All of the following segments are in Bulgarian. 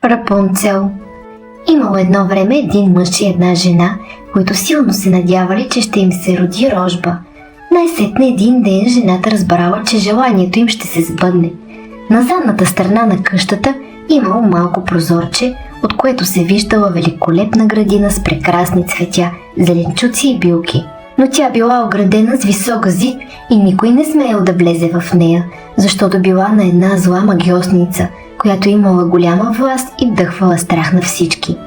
Рапунцел. Имало едно време един мъж и една жена, които силно се надявали, че ще им се роди рожба. Най-сетне един ден жената разбрала, че желанието им ще се сбъдне. На задната страна на къщата имало малко прозорче, от което се виждала великолепна градина с прекрасни цветя, зеленчуци и билки. Но тя била оградена с висок зид и никой не смеял да влезе в нея, защото била на една зла магиосница, която имала голяма власт и вдъхвала страх на всички.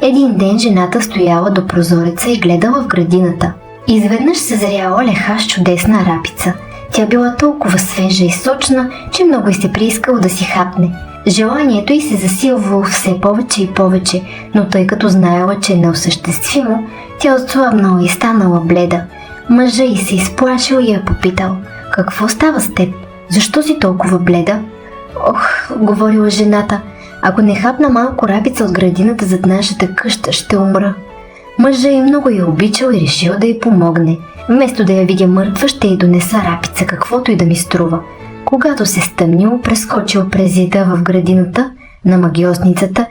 Един ден жената стояла до прозореца и гледала в градината. Изведнъж се заряла леха с чудесна рапица. Тя била толкова свежа и сочна, че много й се приискало да си хапне. Желанието й се засилвало все повече и повече, но тъй като знаела, че е неосъществимо, тя отслабнала и станала бледа. Мъжа й се изплашил и я попитал: „Какво става с теб? Защо си толкова бледа?“ „Ох“, говорила жената, „ако не хапна малко рапица от градината зад нашата къща, ще умра.“ Мъжа й много я обичал и решил да й помогне. Вместо да я видя мъртва, ще й донеса рапица, каквото и да ми струва. Когато се стъмнил, прескочил през зида в градината на магиосницата,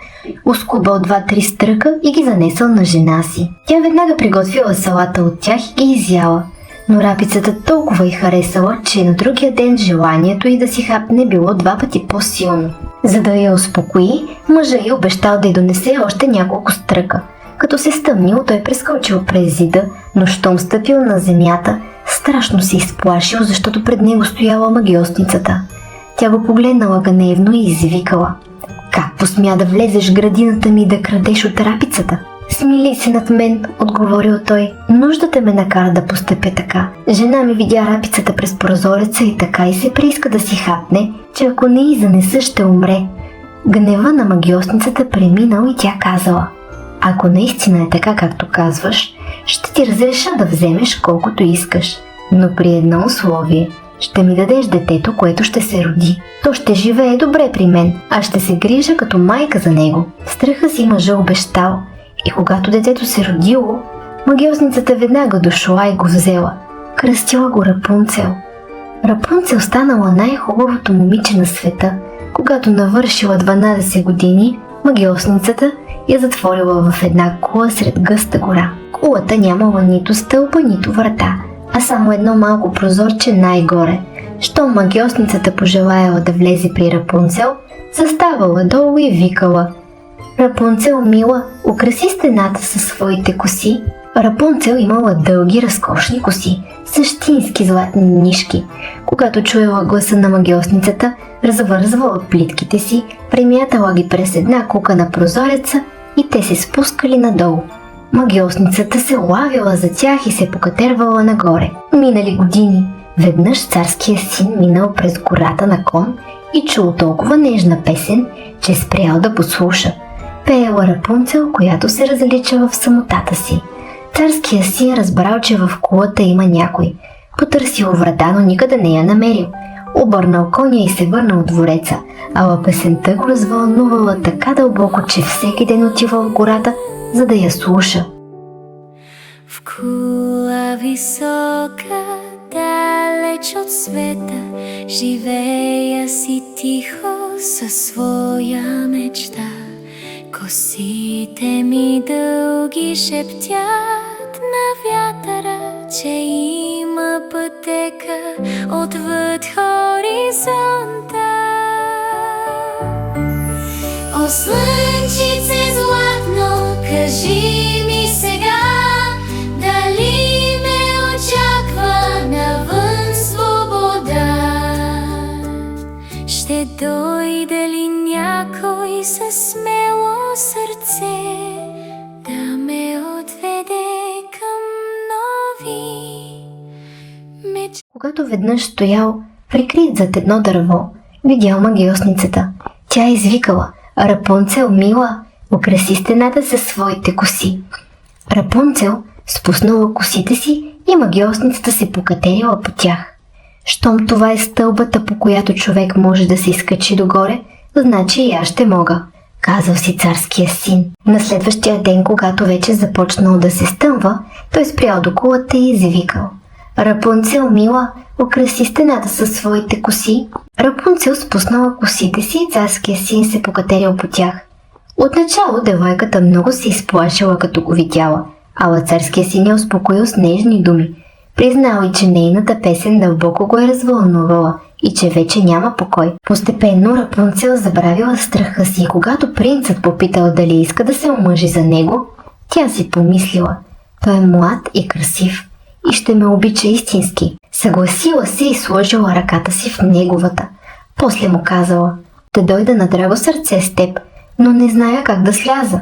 ускубал 2-3 стръка и ги занесъл на жена си. Тя веднага приготвила салата от тях и ги изяла. Но рапицата толкова й харесала, че на другия ден желанието й да си хапне било 2 пъти по-силно. За да я успокои, мъжа й обещал да й донесе още няколко стръка. Като се стъмнил, той прескочил през зида, но щом стъпил на земята, страшно се изплашил, защото пред него стояла магиосницата. Тя го погледнала гневно и извикала: „Как посмя да влезеш в градината ми и да крадеш от рапицата?“ „Смили се над мен“, отговорил той. „Нуждата ме накара да постъпя така. Жена ми видя рапицата през прозореца и така и се прииска да си хапне, че ако не й занеса, ще умре.“ Гнева на магиосницата преминал и тя казала: „Ако наистина е така, както казваш, ще ти разреша да вземеш колкото искаш, но при едно условие. Ще ми дадеш детето, което ще се роди. То ще живее добре при мен, а ще се грижа като майка за него.“ Страха си мъжа обещал и когато детето се родило, магиосницата веднага дошла и го взела. Кръстила го Рапунцел. Рапунцел станала най-хубавото момиче на света. Когато навършила 12 години, магиосницата я затворила в една кула сред гъста гора. Кулата нямала нито стълба, нито врата, а само едно малко прозорче най-горе. Щом магиосницата пожелаяла да влезе при Рапунцел, заставала долу и викала: „Рапунцел, мила, украси стената със своите коси.“ Рапунцел имала дълги, разкошни коси, същински златни нишки. Когато чуела гласа на магиосницата, развързвала плитките си, премятала ги през една кука на прозореца и те се спускали надолу. Магиосницата се лавила за тях и се покатервала нагоре. Минали години. Веднъж царския син минал през гората на кон и чул толкова нежна песен, че спрял да послуша. Пеела Рапунцел, която се различава в самотата си. Царския син разбрал, че в кулата има някой. Потърсил врата, но никъде не я намерил. Обърнал коня и се върнал в двореца, ала песента го развълнувала така дълбоко, че всеки ден отивал в гората, за да я слуша. В кула висока, далеч от света, живея си тихо със своя мечта. Косите ми дълги шептят на вятъра, че има пътека отвъд хоризонта. О, слънчице златно, кажи ми сега, дали ме очаква навън свобода? Ще дойде ли някой със смело сърце да ме отведе към нови мечти? Когато веднъж стоял прикрит зад едно дърво, видял магиосницата. Тя извикала: „Рапунцел, мила, украси стената със своите коси.“ Рапунцел спуснала косите си и магиосницата се покатерила по тях. Щом това е стълбата, по която човек може да се изкачи догоре, значи и аз ще мога, казал си царския син. На следващия ден, когато вече започнал да се стъмва, той спрял до кулата и извикал: „Рапунцел, мила, украси стената със своите коси.“ Рапунцел спуснала косите си и царския син се покатерил по тях. Отначало девойката много се изплашила, като го видяла, ала царския син я успокоил с нежни думи. Признал и, че нейната песен дълбоко го е развълнувала и че вече няма покой. Постепенно Рапунцел забравила страха си и когато принцът попитал дали иска да се омъжи за него, тя си помислила: той е млад и красив и ще ме обича истински. Съгласила се и сложила ръката си в неговата. После му казала: да дойда на драго сърце с теб, но не зная как да сляза.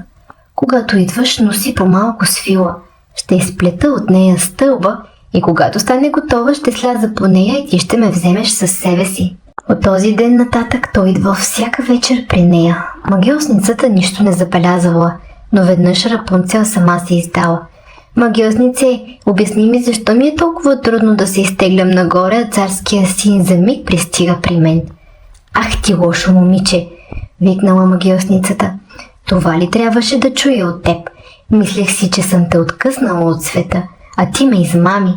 Когато идваш, носи по-малко свила. Ще изплета от нея стълба и когато стане готова, ще сляза по нея и ти ще ме вземеш със себе си. От този ден нататък той идвал всяка вечер при нея. Магиосницата нищо не забелязвала, но веднъж Рапунцел сама се издала: магиоснице, обясни ми защо ми е толкова трудно да се изтеглям нагоре, а царския син за миг пристига при мен. Ах ти лошо момиче, викнала магиосницата. Това ли трябваше да чуя от теб? Мислех си, че съм те откъснала от света, а ти ме измами.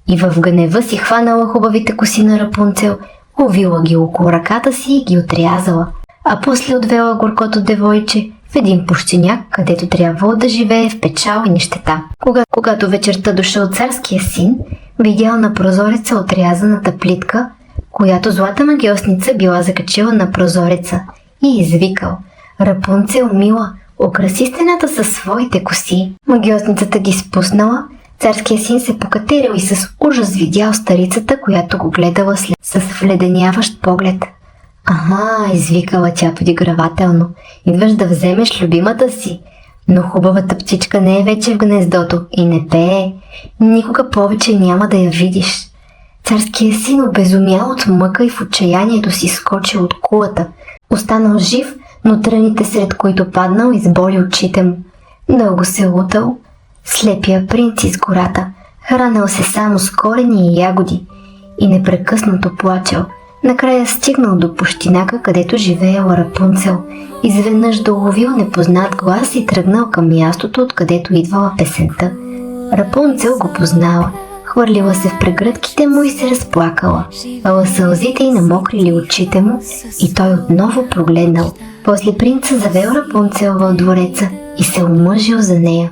И в гнева си хванала хубавите коси на Рапунцел, увила ги около ръката си и ги отрязала, а после отвела горкото девойче в един пущеняк, където трябвало да живее в печал и нищета. Когато вечерта дошъл царския син, видял на прозореца отрязаната плитка, която злата магиосница била закачила на прозореца, и извикал: Рапунцел, мила, украси стената със своите коси. Магиосницата ги спуснала, царския син се покатерил и с ужас видял старицата, която го гледала с вледеняващ поглед. Ага, извикала тя подигравателно, идваш да вземеш любимата си, но хубавата птичка не е вече в гнездото и не пее. Никога повече няма да я видиш. Царският син обезумял от мъка и в отчаянието си скочил от кулата. Останал жив, но тръните, сред които паднал, изболи очите му. Дълго се лутал слепия принц из гората, хранил се само с корени и ягоди и непрекъснато плачел. Накрая стигнал до пущинака, където живеела Рапунцел. Изведнъж доловил непознат глас и тръгнал към мястото, откъдето идвала песента. Рапунцел го познала, хвърлила се в прегръдките му и се разплакала, ала сълзите й намокрили очите му и той отново прогледнал. После принца завел Рапунцел в двореца и се омъжил за нея.